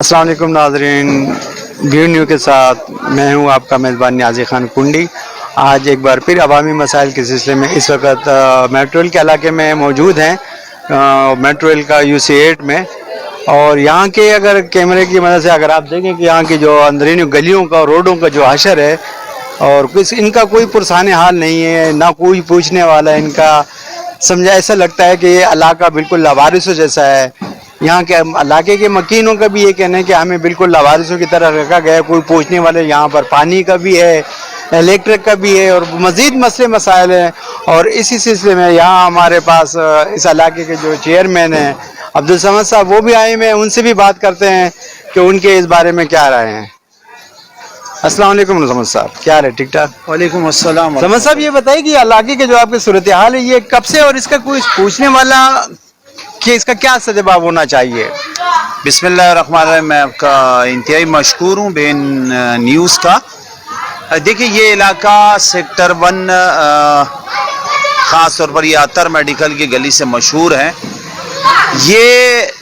अस्सलाम वालेकुम नाज़रीन, व्यू न्यू के साथ मैं हूं आपका मेज़बान नियाज़ी खान कुंडी। आज एक बार फिर अवामी मसाइल के सिलसिले में इस वक्त मेट्रो रेल के इलाके में मौजूद हैं, मेट्रो रेल का UC8 में। और यहाँ के अगर कैमरे की मदद से अगर आप देखें कि यहाँ की जो अंदरूनी गलियों का रोडों का जो हशर है और कुछ इनका कोई पुरसाने हाल नहीं है, ना कोई पूछने वाला है इनका। समझा ऐसा लगता है कि ये इलाका बिल्कुल लावारिसों जैसा है। यहाँ के इलाके के मकीनों का भी ये कहना है कि हमें बिल्कुल लावारिसों की तरह रखा गया है, कोई पूछने वाले। यहाँ पर पानी का भी है, इलेक्ट्रिक का भी है और मज़ीद मसले मसाइल हैं। और इसी सिलसिले में यहाँ हमारे पास इस इलाके के जो चेयरमैन हैं अब्दुल समद साहब, वो भी आए हुए हैं। उनसे भी बात करते हैं कि उनके इस बारे में क्या राय हैं। अस्सलाम वालेकुम समद साहब, क्या रहे? ठीक ठाक। वालेकुम अस्सलाम। समद साहब, ये बताइए कि इलाके के जो आपकी सूरत हाल है ये कब से, और इसका कोई पूछने वाला कि इसका क्या सजवाब होना चाहिए? बिस्मिल्लाहिर्रहमानिर्रहीम। मैं आपका इंतहाई मशकूर हूँ बेन न्यूज़ का। देखिए, ये इलाका सेक्टर 1 ख़ास तौर पर ये अतर मेडिकल की गली से मशहूर है। ये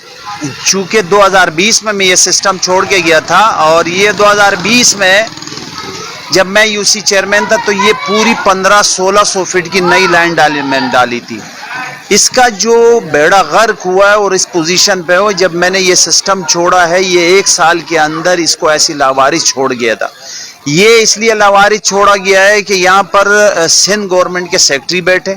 चूँकि 2020 में मैं ये सिस्टम छोड़ के गया था और ये 2020 में जब मैं UC चेयरमैन था तो ये पूरी 1500-1600 फीट की नई लाइन मैंने डाली थी। इसका जो बेड़ा गर्क हुआ है और इस पोजीशन पे हो, जब मैंने ये सिस्टम छोड़ा है, ये 1 साल के अंदर इसको ऐसी लावारिस छोड़ गया था। ये इसलिए लावारिस छोड़ा गया है कि यहाँ पर सिंध गवर्नमेंट के सेक्रेटरी बैठे,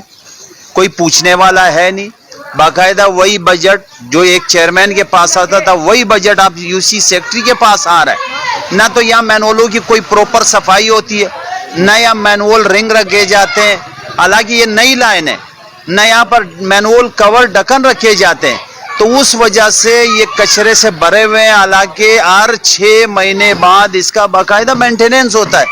कोई पूछने वाला है नहीं। बाकायदा वही बजट जो एक चेयरमैन के पास आता था, वही बजट आप UC सेक्रेटरी के पास आ रहा है। ना तो यहाँ मैनुअलों की कोई प्रॉपर सफाई होती है, ना यहाँ मैनुअल रिंग रखे जाते हैं। हालांकि ये नई लाइन है, न यहाँ पर मैनुअल कवर ढक्कन रखे जाते हैं, तो उस वजह से ये कचरे से भरे हुए हैं। हालांकि हर 6 महीने बाद इसका बाकायदा मेंटेनेंस होता है।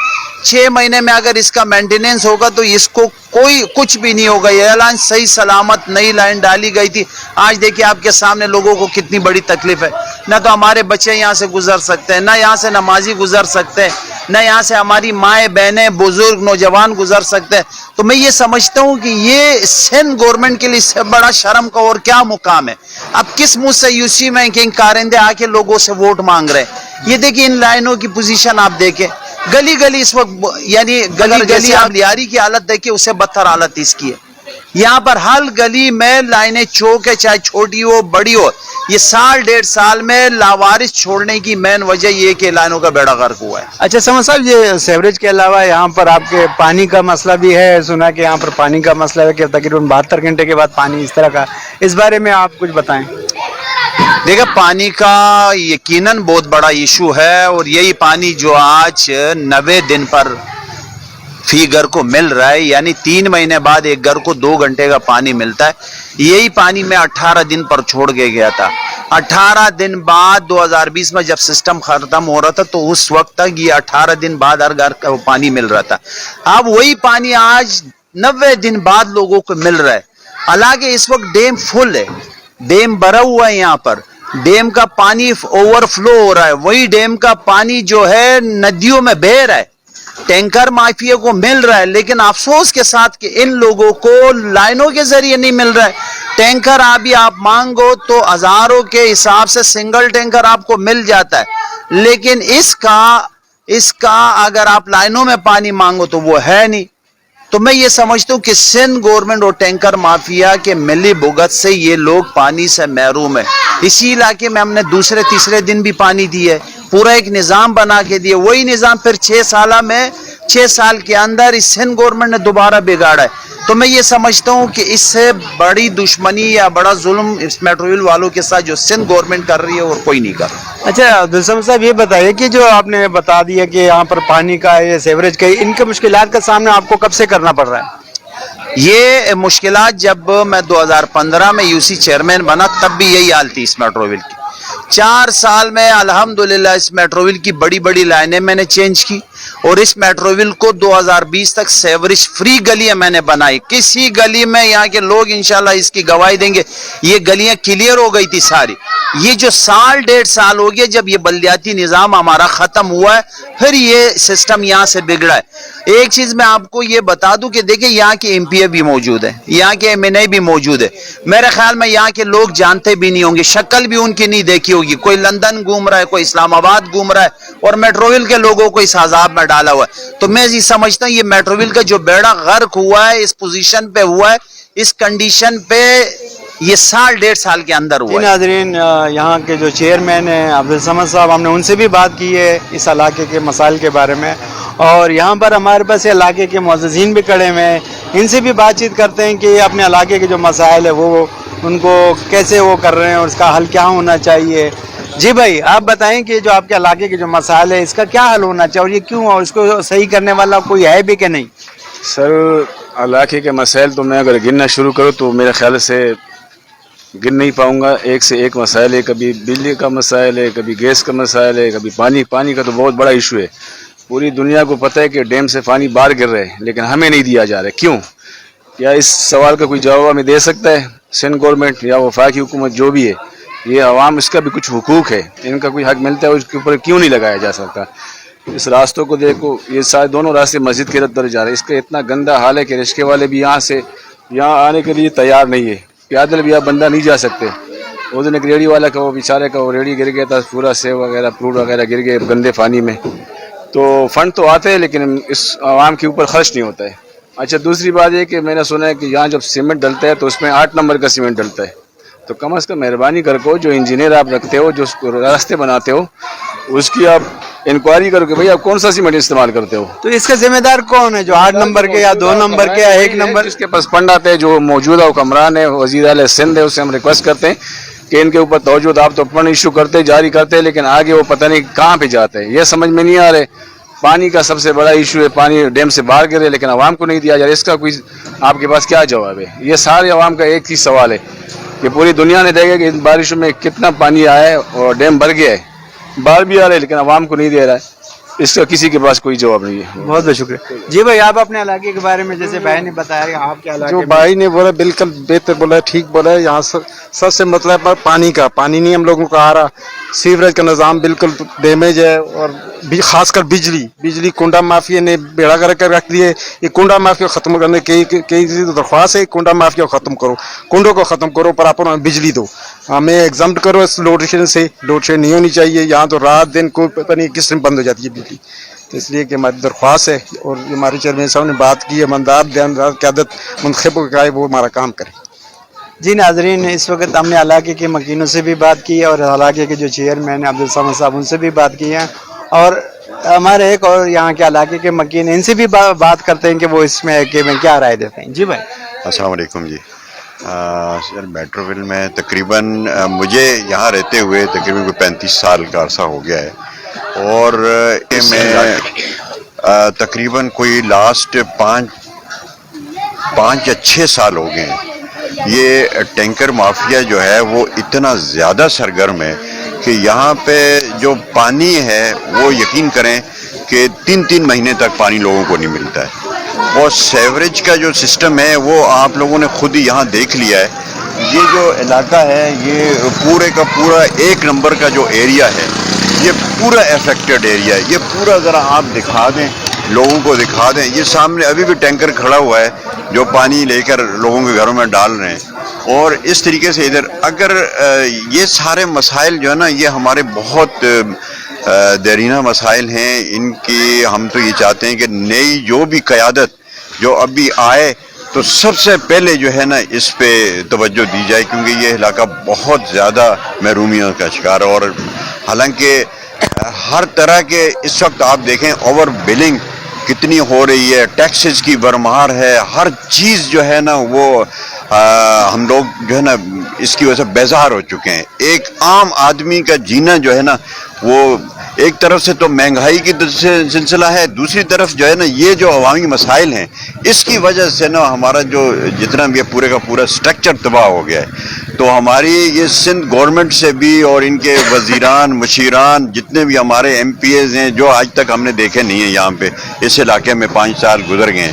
6 महीने में अगर इसका मेंटेनेंस होगा तो इसको कोई कुछ भी नहीं होगा। ये ऐलान सही सलामत नई लाइन डाली गई थी। आज देखिए आपके सामने लोगों को कितनी बड़ी तकलीफ है। ना तो हमारे बच्चे यहाँ से गुजर सकते हैं, ना यहाँ से नमाजी गुजर सकते हैं, ना यहाँ से हमारी माएँ बहनें बुजुर्ग नौजवान गुजर सकते हैं। तो मैं ये समझता हूँ कि ये सिंध गवर्नमेंट के लिए इससे बड़ा शर्म का और क्या मुकाम है। अब किस मुँह से UC में किंग कारिंदे आके लोगों से वोट मांग रहे हैं। ये देखिए इन लाइनों की पोजीशन आप देखें, गली गली इस वक्त, यानी गली गली आप लियारी की हालत देखिए, उससे बदतर हालत इसकी है। यहाँ पर हर गली में लाइनें चौक है, चाहे छोटी हो बड़ी हो। ये 1.5 साल में लावारिस छोड़ने की मेन वजह ये कि लाइनों का बेड़ा गर्क हुआ है। अच्छा समद साहब, ये सेवरेज के अलावा यहाँ पर आपके पानी का मसला भी है। सुना कि यहाँ पर पानी का मसला है कि तकरीबन 72 घंटे के बाद पानी इस तरह का, इस बारे में आप कुछ बताएं। देखिए, पानी का यकीनन बहुत बड़ा इशू है और यही पानी जो आज 90 दिन पर फी घर को मिल रहा है, यानी 3 महीने बाद एक घर को 2 घंटे का पानी मिलता है। यही पानी मैं 18 दिन पर छोड़ के गया था। 18 दिन बाद 2020 में जब सिस्टम खत्म हो रहा था तो उस वक्त तक ये 18 दिन बाद हर घर का पानी मिल रहा था। अब वही पानी आज 90 दिन बाद लोगों को मिल रहा है। हालांकि इस वक्त डैम फुल है, डैम भरा हुआ है। यहाँ पर डैम का पानी ओवरफ्लो हो रहा है। वही डैम का पानी जो है नदियों में बह रहा है, टैंकर माफिया को मिल रहा है। लेकिन अफसोस के साथ कि इन लोगों को लाइनों के जरिए नहीं मिल रहा है। टैंकर अभी आप मांगो तो हजारों के हिसाब से सिंगल टैंकर आपको मिल जाता है, लेकिन इसका अगर आप लाइनों में पानी मांगो तो वो है नहीं। तो मैं ये समझता हूँ कि सिंध गवर्नमेंट और टैंकर माफिया के मिली भुगत से ये लोग पानी से महरूम है। इसी इलाके में हमने दूसरे तीसरे दिन भी पानी दिया है, पूरा एक निज़ाम बना के दिया। वही निज़ाम फिर 6 साल के अंदर इस सिंध गवर्नमेंट ने दोबारा बिगाड़ा है। तो मैं ये समझता हूँ कि इससे बड़ी दुश्मनी या बड़ा जुल्म इस मेट्रो रेल वालों के साथ जो सिंध गवर्नमेंट कर रही है और कोई नहीं कर रहा। अच्छा अब्दुल समद साहब, ये बताइए कि जो आपने बता दिया कि यहाँ पर पानी का ये सेवरेज का इनके मुश्किलात का सामना आपको कब से करना पड़ रहा है? ये मुश्किलात जब मैं 2015 में UC चेयरमैन बना तब भी यही हाल थी इस मेट्रो रेल की। 4 साल में अल्हम्दुलिल्लाह इस मेट्रो रेल की बड़ी बड़ी लाइनें मैंने चेंज की और इस मेट्रो रेल को 2020 तक सेवरेज फ्री गलियां मैंने बनाई। किसी गली में यहाँ के लोग इंशाल्लाह इसकी गवाही देंगे, ये गलियां क्लियर हो गई थी सारी। ये जो 1.5 साल हो गया जब ये बल्दियाती निज़ाम हमारा ख़त्म हुआ है, फिर ये सिस्टम यहाँ से बिगड़ा है। एक चीज़ मैं आपको ये बता दूं कि देखिए यहाँ के MPA भी मौजूद है, यहाँ के MNA भी मौजूद है। मेरे ख्याल में यहाँ के लोग जानते भी नहीं होंगे, शक्ल भी उनकी नहीं देखी ہوگی. کوئی لندن گھوم رہا ہے, کوئی اسلام آباد گھوم رہا ہے, اور میٹروول کے لوگوں کو اس عذاب میں ڈالا ہوا ہے. تو میں یہ سمجھتا ہوں یہ میٹروول کا جو بیڑا غرق ہوا ہے, اس پوزیشن پہ ہوا ہے, اس کنڈیشن پہ یہ 1.5 سال کے اندر جی ہوا ہے. ناظرین, یہاں کے جو چیئرمین ہیں عبدالصمد صاحب, ہم نے ان سے بھی بات کی ہے اس علاقے کے مسائل کے بارے میں, اور یہاں پر ہمارے پاس علاقے کے معززین بھی کھڑے ہوئے ہیں, ان سے بھی بات چیت کرتے ہیں کہ اپنے علاقے کے جو مسائل ہے وہ ان کو کیسے وہ کر رہے ہیں اور اس کا حل کیا ہونا چاہیے. جی بھائی, آپ بتائیں کہ جو آپ کے علاقے کے جو مسائل ہے اس کا کیا حل ہونا چاہیے اور یہ کیوں, اور اس کو صحیح کرنے والا کوئی ہے بھی کہ نہیں؟ سر, علاقے کے مسائل تو میں اگر گننا شروع کروں تو میرے خیال سے گن نہیں پاؤں گا. ایک سے ایک مسائل ہے, کبھی بجلی کا مسائل ہے, کبھی گیس کا مسائل ہے, کبھی پانی کا تو بہت بڑا ایشو ہے. پوری دنیا کو پتہ ہے کہ ڈیم سے پانی باہر گر رہے ہیں, لیکن ہمیں نہیں دیا جا رہا ہے. کیوں؟ کیا اس سوال کا کوئی جواب ہمیں دے سکتا ہے سندھ گورنمنٹ یا وفاقی حکومت جو بھی ہے؟ یہ عوام, اس کا بھی کچھ حقوق ہے, ان کا کوئی حق ملتا ہے, اس کے اوپر کیوں نہیں لگایا جا سکتا؟ اس راستوں کو دیکھو, یہ سارے دونوں راستے مسجد کی طرف جا رہے ہیں. اس کا اتنا گندا حال ہے کہ رشکے والے بھی یہاں آنے کے لیے تیار نہیں ہے. پیادل بھی آپ بندہ نہیں جا سکتے. اس دن ایک ریڑھی والا کا, وہ بیچارے کا وہ ریڑھی گر گیا تھا, پورا سیب وغیرہ فروٹ وغیرہ گر گئے گندے پانی میں. تو فنڈ تو آتے ہیں لیکن اس عوام کے اوپر خرچ نہیں ہوتا ہے. اچھا, دوسری بات یہ کہ میں نے سنا ہے کہ یہاں جب سیمنٹ ڈلتا ہے تو اس میں 8 نمبر کا سیمنٹ ڈلتا ہے. تو کم از کم مہربانی کر کو جو انجینئر آپ رکھتے ہو, جو اس کو راستے بناتے ہو, اس کی آپ انکوائری کرو کہ بھئی آپ کون سا سیمنٹ استعمال کرتے ہو. تو اس کا ذمہ دار کون ہے, جو 8 نمبر کے یا 2 نمبر کے یا 1 نمبر؟ جس کے پاس فنڈ آتے ہیں, جو موجودہ حکمران ہے, وزیر اعلیٰ سندھ ہے, اس سے ہم ریکویسٹ کرتے ہیں کہ ان کے اوپر توجہ. آپ تو فنڈ ایشو کرتے, جاری کرتے, لیکن آگے وہ پتہ نہیں کہاں پہ جاتے ہیں. یہ سمجھ میں نہیں آ رہے. پانی کا سب سے بڑا ایشو ہے, پانی ڈیم سے باہر گرے لیکن عوام کو نہیں دیا جا رہا. اس کا کوئی آپ کے پاس کیا جواب ہے؟ یہ سارے عوام کا ایک ہی سوال ہے کہ پوری دنیا نے دیکھا کہ ان بارشوں میں کتنا پانی آیا ہے اور ڈیم بھر گیا ہے, باہر بھی آ رہے لیکن عوام کو نہیں دے رہا ہے. اس کا کسی کے پاس کوئی جواب نہیں ہے. بہت بہت شکریہ. جی بھائی, آپ اپنے علاقے کے بارے میں, جیسے بھائی نے بتایا آپ کے علاقے جو میں بھائی نے بولا بالکل بہتر بولا, ٹھیک بولا ہے. یہاں سب سے مطلب ہے پانی کا, پانی نہیں ہم لوگوں کو آ رہا. سیوریج کا نظام بالکل ڈیمیج ہے, اور خاص کر بجلی کنڈا مافیا نے بیڑا کر رکھ دیے. یہ کنڈا مافیا ختم کرنے کی درخواست ہے. کنڈا مافیا کو ختم کرو, کنڈوں کو ختم کرو, پراپر بجلی دو, ہمیں ایگزامپٹ کرو اس لوڈ شیڈنگ سے. لوڈ شیڈ نہیں ہونی چاہیے یہاں, تو رات دن کوئی پتہ نہیں کس دن بند ہو جاتی ہے بجلی. تو اس لیے کہ ہماری درخواست ہے, اور ہمارے چیئرمین صاحب نے بات کی ہے, ایماندار قیادت منتخب کو کہا ہے وہ ہمارا کام کرے. جی ناظرین, اس وقت ہم نے علاقے کے مکینوں سے بھی بات کی ہے, اور علاقے کے جو چیئرمین ہیں عبدالصمد صاحب, ان سے بھی بات کی ہے, اور ہمارے ایک اور یہاں کے علاقے کے مکین ہیں, ان سے بھی بات کرتے ہیں کہ وہ اس میں کیا رائے دیتے ہیں. جی بھائی, السلام علیکم. جی سر, میٹروول میں تقریباً مجھے یہاں رہتے ہوئے تقریباً 35 سال کا عرصہ ہو گیا ہے, اور میں تقریباً کوئی لاسٹ 5 یا 6 سال ہو گئے ہیں. یہ ٹینکر مافیا جو ہے وہ اتنا زیادہ سرگرم ہے کہ یہاں پہ جو پانی ہے وہ یقین کریں کہ 3 مہینے تک پانی لوگوں کو نہیں ملتا ہے. اور سیوریج کا جو سسٹم ہے وہ آپ لوگوں نے خود ہی یہاں دیکھ لیا ہے. یہ جو علاقہ ہے یہ پورے کا پورا 1 نمبر کا جو ایریا ہے, یہ پورا افیکٹڈ ایریا ہے. یہ پورا ذرا آپ دکھا دیں, لوگوں کو دکھا دیں. یہ سامنے ابھی بھی ٹینکر کھڑا ہوا ہے جو پانی لے کر لوگوں کے گھروں میں ڈال رہے ہیں. اور اس طریقے سے ادھر اگر یہ سارے مسائل جو ہے نا, یہ ہمارے بہت دیرینہ مسائل ہیں. ان کی ہم تو یہ چاہتے ہیں کہ نئی جو بھی قیادت جو ابھی آئے تو سب سے پہلے جو ہے نا اس پہ توجہ دی جائے, کیونکہ یہ علاقہ بہت زیادہ محرومیوں کا شکار ہے. اور حالانکہ ہر طرح کے اس وقت آپ دیکھیں اوور بلنگ کتنی ہو رہی ہے, ٹیکسز کی برمار ہے, ہر چیز جو ہے نا وہ ہم لوگ جو ہے نا اس کی وجہ سے بیزار ہو چکے ہیں. ایک عام آدمی کا جینا جو ہے نا وہ ایک طرف سے تو مہنگائی کی سلسلہ ہے, دوسری طرف جو ہے نا یہ جو عوامی مسائل ہیں اس کی وجہ سے نا ہمارا جو جتنا بھی پورے کا پورا سٹرکچر تباہ ہو گیا ہے. تو ہماری یہ سندھ گورنمنٹ سے بھی اور ان کے وزیران مشیران جتنے بھی ہمارے ایم پی ایز ہیں جو آج تک ہم نے دیکھے نہیں ہیں یہاں پہ, اس علاقے میں 5 سال گزر گئے ہیں,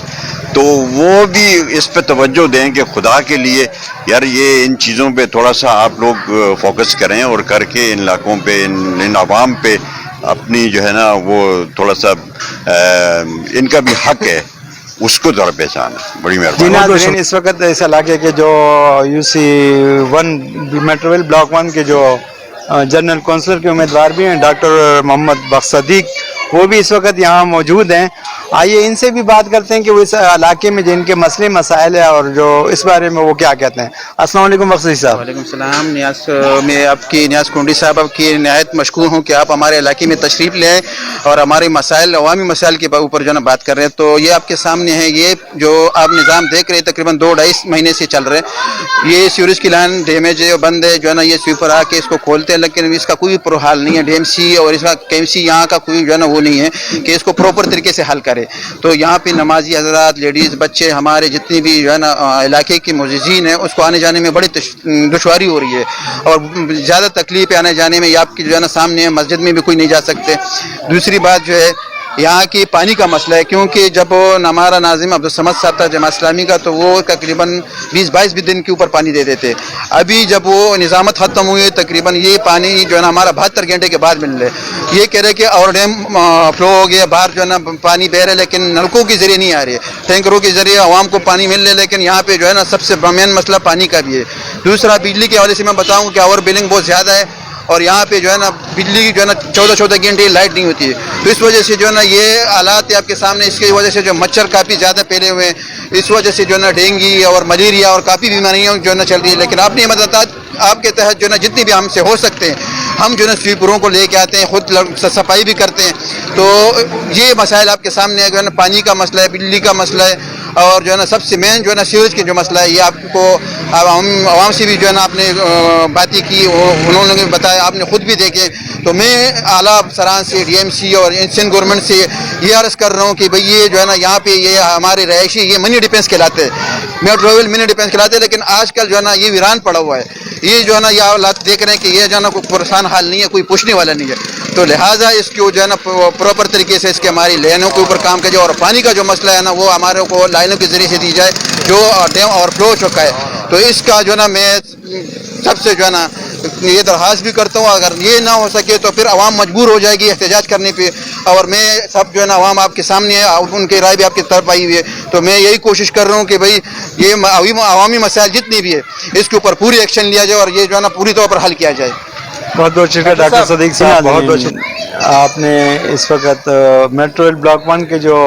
تو وہ بھی اس پہ توجہ دیں کہ خدا کے لیے یار یہ ان چیزوں پہ تھوڑا سا آپ لوگ فوکس کریں, اور کر کے ان علاقوں پہ ان عوام پہ اپنی جو ہے نا وہ تھوڑا سا ان کا بھی حق ہے اس کو ذرا پہچان. بڑی جی مہربانی. ناظرین, اس وقت اس علاقے کے جو UC1 میٹروول بلاک 1 کے جو जनरल कौंसलर के उम्मीदवार भी हैं, डॉक्टर मोहम्मद बख्श सदीक, वो भी इस वक्त यहाँ मौजूद हैं। आइए इनसे भी बात करते हैं कि वो इस इलाके में जिनके मसले मसाइल है और जो इस बारे में वो क्या कहते हैं। अस्सलाम वालेकुम बख्श सदीक साहब। वालेकुम सलाम। मैं आपकी नियाज़ कुंडी साहब आपकी नहायत मशकूर हूँ कि आप हमारे इलाके में तशरीफ़ ले आए और हमारे मसाइल अवामी मसाइल के ऊपर जो है ना बात कर रहे हैं। तो ये आपके सामने है, ये जो आप निज़ाम देख रहे हैं तकरीबन 2-2.5 महीने से चल रहे हैं। ये सीवरेज की लाइन डैमेज है, बंद है, जो है ना ये स्वीपर आके इसको खोलते हैं, लेकिन इसका कोई हाल नहीं है। डीएमसी और इसका केएमसी यहाँ का कोई जो है ना वो नहीं है कि इसको प्रॉपर तरीके से हल करे। तो यहाँ पे नमाजी हजरात, लेडीज़, बच्चे, हमारे जितनी भी जो है ना इलाके के मुअज़्ज़िज़ीन हैं, उसको आने जाने में बड़ी दुश्वारी हो रही है और ज़्यादा तकलीफ है आने जाने में। ये आपकी जो है ना सामने मस्जिद में भी कोई नहीं जा सकते। दूसरी बात जो है यहाँ की पानी का मसला है, क्योंकि जब हमारा नाज़िम अब्दुल समद साहब था जमात इस्लामी का, तो वो तकरीबन 20-22 भी दिन के ऊपर पानी दे देते। अभी जब वो निज़ामत ख़त्म हुई तकरीबन ये पानी जो है ना हमारा 72 घंटे के बाद मिल रहा है। ये कह रहे कि और डैम फ्लो हो गया, बाहर जो है ना पानी बह रहा है, लेकिन नलकों के ज़रिए नहीं आ रही है, टैंकरों के ज़रिए आवाम को पानी मिल रहा है। लेकिन यहाँ पर जो है ना सबसे मेन मसला पानी का भी है। दूसरा बिजली के हवाले से मैं बताऊँ कि ओवर बिलिंग बहुत ज़्यादा है और यहाँ पे जो है ना बिजली की जो है ना 14-14 घंटे लाइट नहीं होती है। तो इस वजह से जो है ना ये हालात है आपके सामने। इसकी वजह से जो मच्छर काफ़ी ज़्यादा फैले हुए हैं, इस वजह से जो है ना डेंगू और मलेरिया और काफ़ी बीमारियाँ जो है ना चल रही है। लेकिन आपने ये बताया आपके तहत जो है ना जितनी भी हमसे हो सकते हैं हम जो है ना स्वीपरों को लेके आते हैं, खुद सफाई भी करते हैं। तो ये मसाइल आपके सामने है, जो है ना पानी का मसला है, बिजली का मसला है और जो है ना सबसे मेन जो है ना सीवरेज के जो मसला है। ये आपको आवाम से भी जो है ना आपने बातें की, उन्होंने भी बताया, आपने खुद भी देखे। तो मैं आला अफसरान से, डीएमसी और इंडियन गवर्नमेंट से ये अर्ज़ कर रहा हूँ कि भाई ये जो है ना यहाँ पे ये हमारे रहायशी ये मिनी डिफेंस कहलाते हैं, मेट्रोवेल मिनी डिफेंस कहलाते हैं। लेकिन आजकल जो है ना ये वीरान पड़ा हुआ है। ये जो है ना ये हालात देख रहे हैं कि ये जो है ना कोई परेशान हाल नहीं है, कोई पूछने वाला नहीं है। तो लिहाजा इसको जो है ना प्रॉपर तरीके से इसके हमारी लाइनों के ऊपर काम किया जाए और पानी का जो मसला है ना वो हमारे को लाइनों के ज़रिए से दी जाए, जो डैम ओवरफ्लो हो चुका है। तो इसका जो है ना मैं सबसे जो है ना ये दरख्वास्त भी करता हूँ, अगर ये ना हो सके तो फिर आवाम मजबूर हो जाएगी एहतजाज करने पे। और मैं सब जो है ना आवाम आपके सामने है, उनकी राय भी आपकी तरफ आई हुई है। तो मैं यही कोशिश कर रहा हूँ कि भाई ये अवामी मसाइल जितनी भी है इसके ऊपर पूरी एक्शन लिया जाए और ये जो है ना पूरी तौर पर हल किया जाए। बहुत बहुत शुक्रिया डॉक्टर सदीक साहब, बहुत बहुत शुक्रिया। आपने इस वक्त मेट्रो रेल ब्लॉक 1 के जो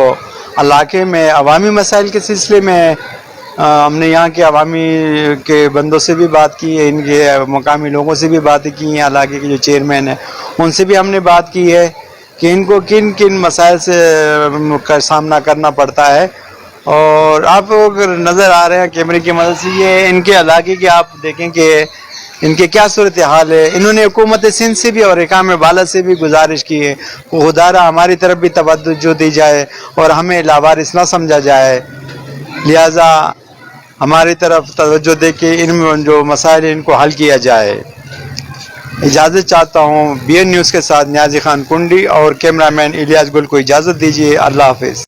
इलाके में अवामी मसाइल के सिलसिले में हमने यहाँ के अवामी के बंदों से भी बात की है, इनके मकामी लोगों से भी बातें की हैं, इलाके के जो चेयरमैन हैं उनसे भी हमने बात की है कि इनको किन किन मसाइल से का सामना करना पड़ता है। और आप अगर नज़र आ रहे हैं कैमरे की मदद से, ये इनके इलाके के आप देखें कि इनके क्या सूरत हाल है। इन्होंने हुकूमत सिंध से भी और इकाम बाला से भी गुजारिश की है कि खुदारा हमारी तरफ भी तवज्जो दी जाए और हमें लावारिस ना समझा जाए, लिहाजा हमारी तरफ तवज्जो दे के इन जो मसाइल इनको हल किया जाए। इजाज़त चाहता हूँ। BN न्यूज़ के साथ नियाज़ी खान कुंडी और कैमरामैन इलियास गुल को इजाज़त दीजिए। अल्लाह हाफिज़।